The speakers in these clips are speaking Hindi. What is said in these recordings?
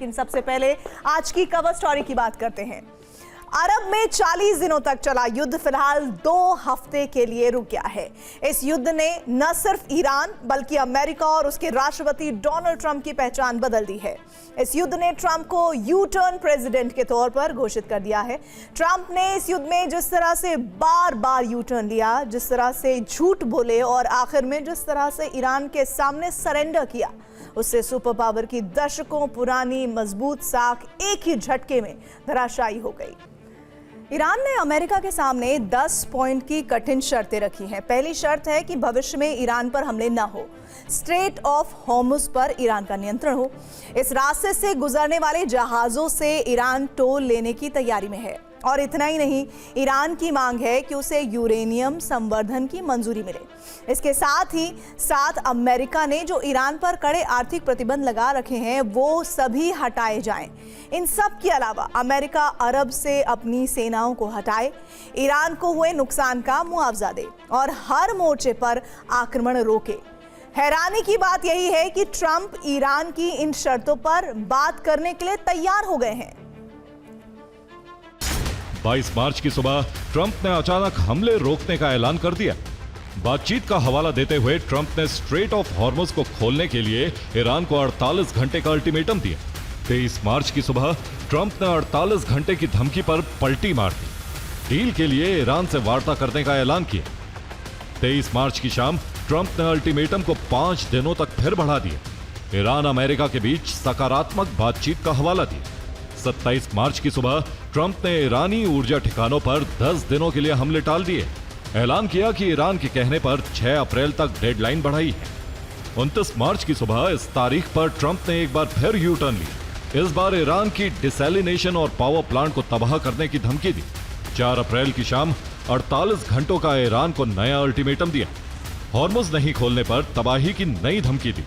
लेकिन सबसे पहले आज की कवर स्टोरी की बात करते हैं। अरब में 40 दिनों तक चला युद्ध फिलहाल 2 हफ्ते के लिए रुक गया है। इस युद्ध ने न सिर्फ ईरान बल्कि अमेरिका और उसके राष्ट्रपति डोनाल्ड ट्रंप की पहचान बदल दी है। इस युद्ध ने ट्रंप को यू टर्न प्रेसिडेंट के तौर पर घोषित कर दिया है। ट्रंप ने इस युद्ध में जिस तरह से बार बार यू टर्न लिया, जिस तरह से झूठ बोले और आखिर में जिस तरह से ईरान के सामने सरेंडर किया, उससे सुपर पावर की दशकों पुरानी मजबूत साख एक ही झटके में धराशायी हो गई। ईरान ने अमेरिका के सामने 10 पॉइंट की कठिन शर्तें रखी हैं। पहली शर्त है कि भविष्य में ईरान पर हमले न हो, स्ट्रेट ऑफ हॉर्मुज पर ईरान का नियंत्रण हो, इस रास्ते से गुजरने वाले जहाजों से ईरान टोल लेने की तैयारी में है, और इतना ही नहीं, ईरान की मांग है कि उसे यूरेनियम संवर्धन की मंजूरी मिले। इसके साथ ही साथ अमेरिका ने जो ईरान पर कड़े आर्थिक प्रतिबंध लगा रखे हैं वो सभी हटाए जाएं। इन सब के अलावा अमेरिका अरब से अपनी सेनाओं को हटाए, ईरान को हुए नुकसान का मुआवजा दे और हर मोर्चे पर आक्रमण रोके। हैरानी की बात यही है कि ट्रंप ईरान की इन शर्तों पर बात करने के लिए तैयार हो गए हैं। 22 मार्च की सुबह ट्रंप ने अचानक हमले रोकने का ऐलान कर दिया। बातचीत का हवाला देते हुए ट्रंप ने स्ट्रेट ऑफ हॉर्मुज को खोलने के लिए ईरान को 48 घंटे का अल्टीमेटम दिया। 23 मार्च की सुबह ट्रंप ने 48 घंटे की धमकी पर पलटी मार दी। डील के लिए ईरान से वार्ता करने का ऐलान किया। 23 मार्च की शाम ट्रंप ने अल्टीमेटम को 5 दिनों तक फिर बढ़ा दिया। ईरान अमेरिका के बीच सकारात्मक बातचीत का हवाला दिया। 27 मार्च की सुबह ट्रंप ने ईरानी ऊर्जा ठिकानों पर 10 दिनों के लिए हमले टाल दिए। ऐलान किया कि ईरान के कहने पर 6 अप्रैल तक डेडलाइन बढ़ाई है। 29 मार्च की सुबह इस तारीख पर ट्रंप ने एक बार फिर यू टर्न ली। इस बार ईरान की डिसैलिनेशन और पावर प्लांट को तबाह करने की धमकी दी। 4 अप्रैल की शाम 48 घंटों का ईरान को नया अल्टीमेटम दिया। हॉर्मुज नहीं खोलने पर तबाही की नई धमकी दी।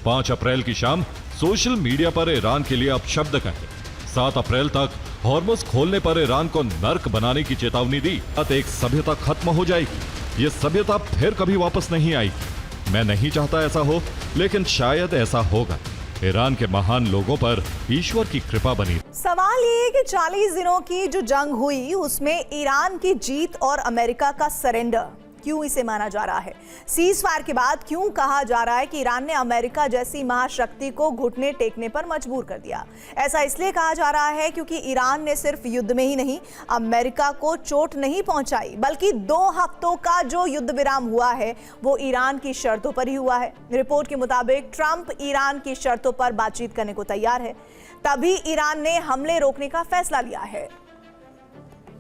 5 अप्रैल की शाम सोशल मीडिया पर ईरान के लिए अपशब्द कहे। 7 अप्रैल तक हॉर्मुज खोलने पर ईरान को नर्क बनाने की चेतावनी दी। एक सभ्यता खत्म हो जाएगी, ये सभ्यता फिर कभी वापस नहीं आएगी। मैं नहीं चाहता ऐसा हो, लेकिन शायद ऐसा होगा। ईरान के महान लोगों पर ईश्वर की कृपा बनी। सवाल ये है कि 40 दिनों की जो जंग हुई उसमें ईरान की जीत और अमेरिका का सरेंडर क्यों इसे माना जा रहा है? सीज फायर के बाद क्यों कहा जा रहा है कि ईरान ने अमेरिका जैसी महाशक्ति को घुटने टेकने पर मजबूर कर दिया? ऐसा इसलिए कहा जा रहा है क्योंकि ईरान ने सिर्फ युद्ध में ही नहीं, अमेरिका को चोट नहीं पहुंचाई, बल्कि 2 हफ्तों का जो युद्ध विराम हुआ है वो ईरान की शर्तों पर ही हुआ है। रिपोर्ट के मुताबिक ट्रंप ईरान की शर्तों पर बातचीत करने को तैयार है, तभी ईरान ने हमले रोकने का फैसला लिया है।